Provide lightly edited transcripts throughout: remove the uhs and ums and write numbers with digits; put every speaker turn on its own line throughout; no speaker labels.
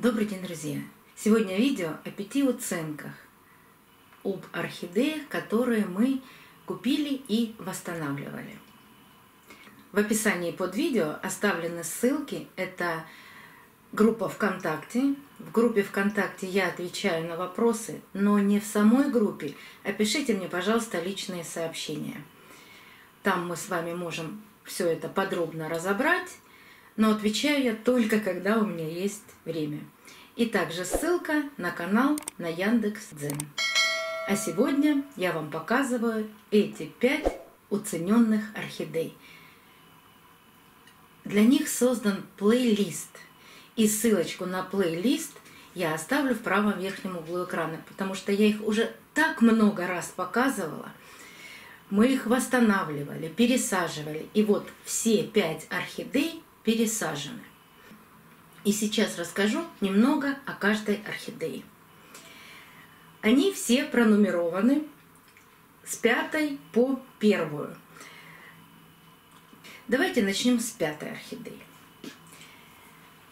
Добрый день, друзья! Сегодня видео о 5 оценках об орхидеях, которые мы купили и восстанавливали. В описании под видео оставлены ссылки. Это группа ВКонтакте. В группе ВКонтакте я отвечаю на вопросы, но не в самой группе, а пишите мне, пожалуйста, личные сообщения. Там мы с вами можем все это подробно разобрать, но отвечаю я только когда у меня есть время. И также ссылка на канал на Яндекс.Дзен. А сегодня я вам показываю эти 5 уцененных орхидей. Для них создан плейлист. И ссылочку на плейлист я оставлю в правом верхнем углу экрана, потому что я их уже так много раз показывала. Мы их восстанавливали, пересаживали. И вот все 5 орхидей пересажены. И сейчас расскажу немного о каждой орхидее. Они все пронумерованы с 5 по 1. Давайте начнем с 5 орхидеи.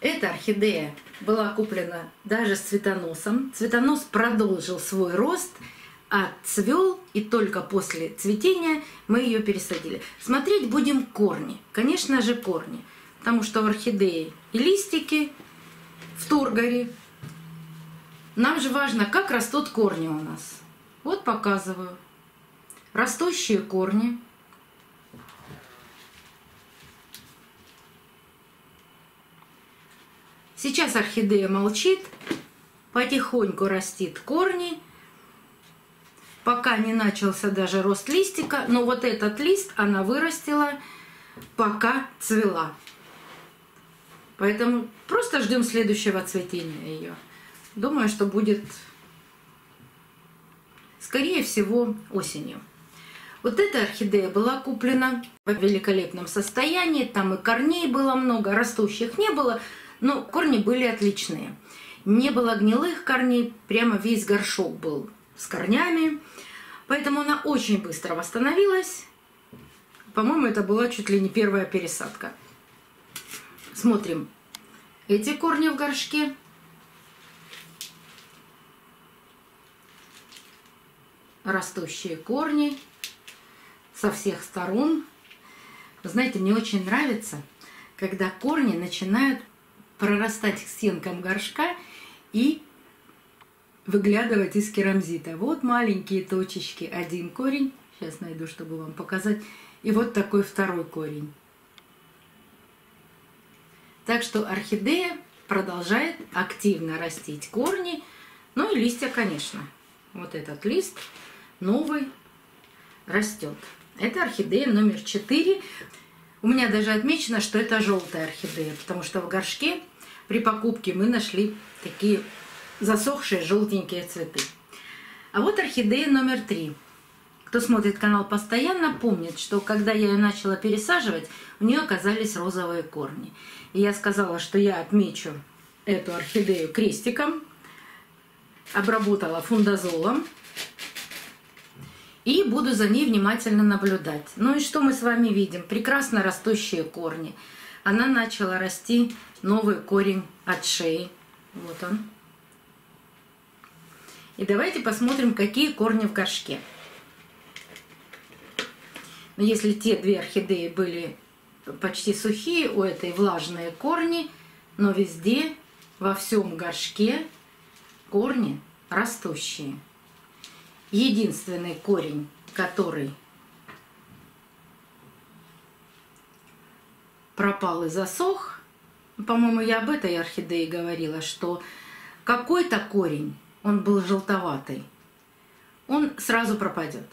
Эта орхидея была куплена даже с цветоносом. Цветонос продолжил свой рост, отцвел, и только после цветения мы ее пересадили. Смотреть будем корни. Конечно же, корни. Потому что у орхидеи и листики в тургоре. Нам же важно, как растут корни у нас. Вот показываю. Растущие корни. Сейчас орхидея молчит, потихоньку растит корни, пока не начался даже рост листика. Но вот этот лист она вырастила, пока цвела. Поэтому просто ждем следующего цветения ее. Думаю, что будет, скорее всего, осенью. Вот эта орхидея была куплена в великолепном состоянии. Там и корней было много, растущих не было, но корни были отличные. Не было гнилых корней, прямо весь горшок был с корнями. Поэтому она очень быстро восстановилась. По-моему, это была чуть ли не первая пересадка. Смотрим эти корни в горшке. Растущие корни со всех сторон. Вы знаете, мне очень нравится, когда корни начинают прорастать к стенкам горшка и выглядывать из керамзита. Вот маленькие точечки. Один корень. Сейчас найду, чтобы вам показать. И вот такой второй корень. Так что орхидея продолжает активно растить корни. Ну и листья, конечно. Вот этот лист новый растет. Это орхидея номер 4. У меня даже отмечено, что это желтая орхидея, потому что в горшке при покупке мы нашли такие засохшие желтенькие цветы. А вот орхидея номер 3. Кто смотрит канал постоянно, помнит, что когда я ее начала пересаживать, у нее оказались розовые корни. И я сказала, что я отмечу эту орхидею крестиком, обработала фундазолом и буду за ней внимательно наблюдать. Ну и что мы с вами видим? Прекрасно растущие корни. Она начала расти, новый корень от шеи. Вот он. И давайте посмотрим, какие корни в горшке. Но если те 2 орхидеи были почти сухие, у этой влажные корни, но везде, во всем горшке корни растущие. Единственный корень, который пропал и засох, по-моему, я об этой орхидее говорила, что какой-то корень, он был желтоватый, он сразу пропадет.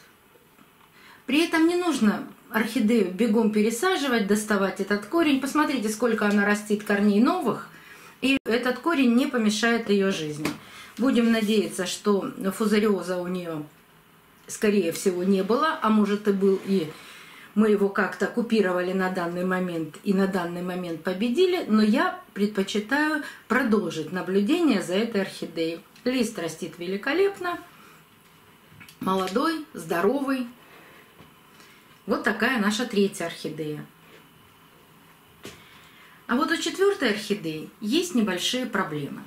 При этом не нужно орхидею бегом пересаживать, доставать этот корень. Посмотрите, сколько она растит корней новых, и этот корень не помешает ее жизни. Будем надеяться, что фузариоза у нее, скорее всего, не было, а может и был, и мы его как-то купировали на данный момент и на данный момент победили, но я предпочитаю продолжить наблюдение за этой орхидеей. Лист растит великолепно, молодой, здоровый. Вот такая наша 3-я орхидея. А вот у 4-й орхидеи есть небольшие проблемы.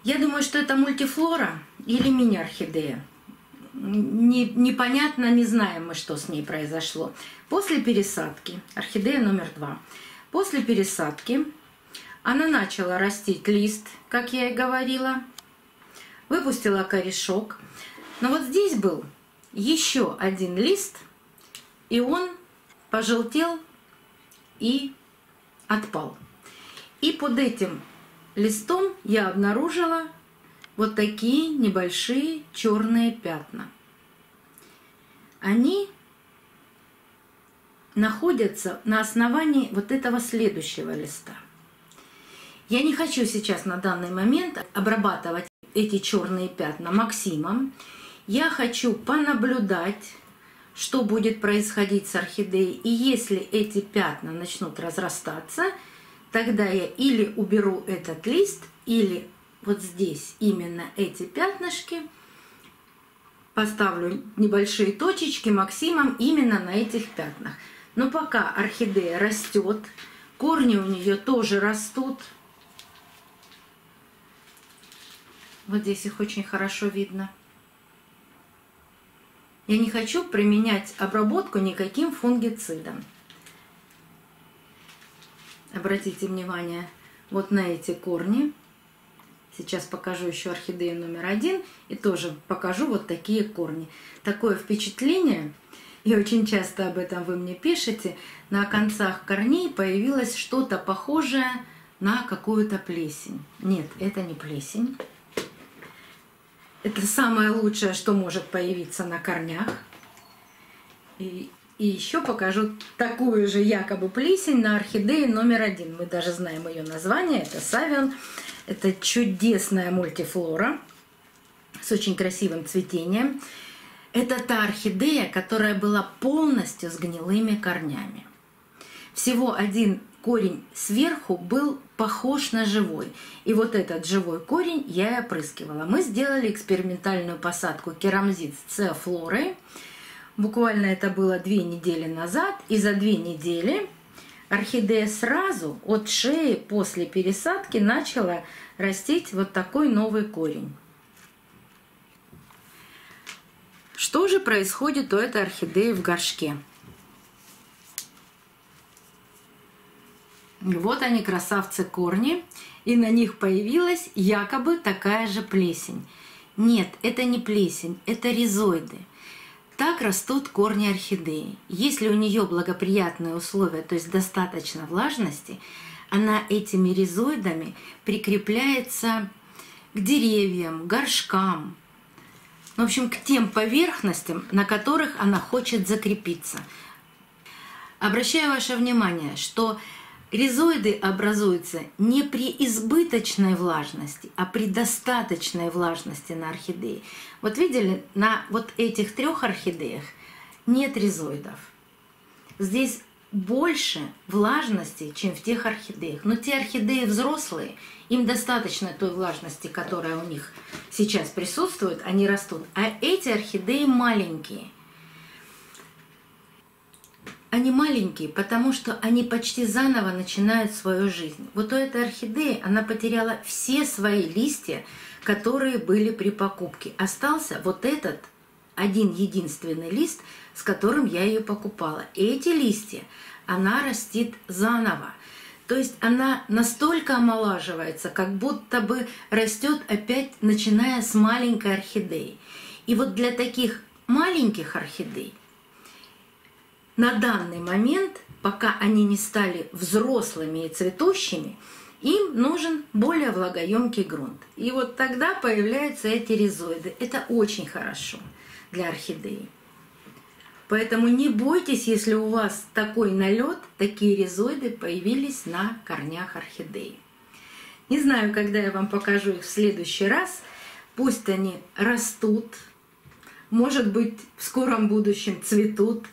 Я думаю, что это мультифлора или мини-орхидея. Непонятно, не знаем мы, что с ней произошло. После пересадки, орхидея номер 2, после пересадки она начала растить лист, как я и говорила, выпустила корешок. Но вот здесь был еще один лист, и он пожелтел и отпал. И под этим листом я обнаружила вот такие небольшие черные пятна. Они находятся на основании вот этого следующего листа. Я не хочу сейчас на данный момент обрабатывать эти черные пятна Максимом. Я хочу понаблюдать, что будет происходить с орхидеей. И если эти пятна начнут разрастаться, тогда я или уберу этот лист, или вот здесь именно эти пятнышки поставлю небольшие точечки Максимом именно на этих пятнах. Но пока орхидея растет, корни у нее тоже растут. Вот здесь их очень хорошо видно. Я не хочу применять обработку никаким фунгицидом. Обратите внимание вот на эти корни. Сейчас покажу еще орхидею номер 1 и тоже покажу вот такие корни. Такое впечатление, и очень часто об этом вы мне пишете, на концах корней появилось что-то похожее на какую-то плесень. Нет, это не плесень. Это самое лучшее, что может появиться на корнях. И еще покажу такую же якобы плесень на орхидее номер 1. Мы даже знаем ее название, это Савион. Это чудесная мультифлора с очень красивым цветением. Это та орхидея, которая была полностью с гнилыми корнями. Всего один корень сверху был похож на живой. И вот этот живой корень я и опрыскивала. Мы сделали экспериментальную посадку керамзит с цеофлорой. Буквально это было 2 недели назад. И за 2 недели орхидея сразу от шеи после пересадки начала растить вот такой новый корень. Что же происходит у этой орхидеи в горшке? Вот они, красавцы, корни, и на них появилась якобы такая же плесень. Нет, это не плесень, это ризоиды. Так растут корни орхидеи. Если у нее благоприятные условия, то есть достаточно влажности, она этими ризоидами прикрепляется к деревьям, горшкам, в общем, к тем поверхностям, на которых она хочет закрепиться. Обращаю ваше внимание, что ризоиды образуются не при избыточной влажности, а при достаточной влажности на орхидее. Вот видели, на вот этих 3 орхидеях нет ризоидов. Здесь больше влажности, чем в тех орхидеях. Но те орхидеи взрослые, им достаточно той влажности, которая у них сейчас присутствует, они растут. А эти орхидеи маленькие. Они маленькие, потому что они почти заново начинают свою жизнь. Вот у этой орхидеи она потеряла все свои листья, которые были при покупке. Остался вот этот один единственный лист, с которым я ее покупала. И эти листья она растит заново. То есть она настолько омолаживается, как будто бы растет опять, начиная с маленькой орхидеи. И вот для таких маленьких орхидей на данный момент, пока они не стали взрослыми и цветущими, им нужен более влагоемкий грунт. И вот тогда появляются эти ризоиды. Это очень хорошо для орхидеи. Поэтому не бойтесь, если у вас такой налет, такие ризоиды появились на корнях орхидеи. Не знаю, когда я вам покажу их в следующий раз. Пусть они растут, может быть, в скором будущем цветут.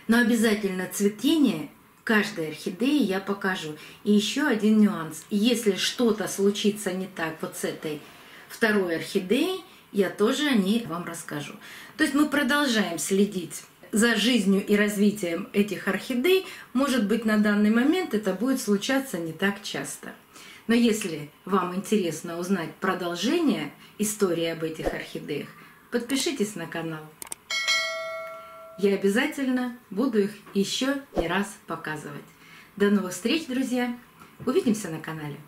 Но обязательно цветение каждой орхидеи я покажу. И еще один нюанс. Если что-то случится не так вот с этой 2-й орхидеей, я тоже о ней вам расскажу. То есть мы продолжаем следить за жизнью и развитием этих орхидей. Может быть, на данный момент это будет случаться не так часто. Но если вам интересно узнать продолжение истории об этих орхидеях, подпишитесь на канал. Я обязательно буду их еще не раз показывать. До новых встреч, друзья! Увидимся на канале!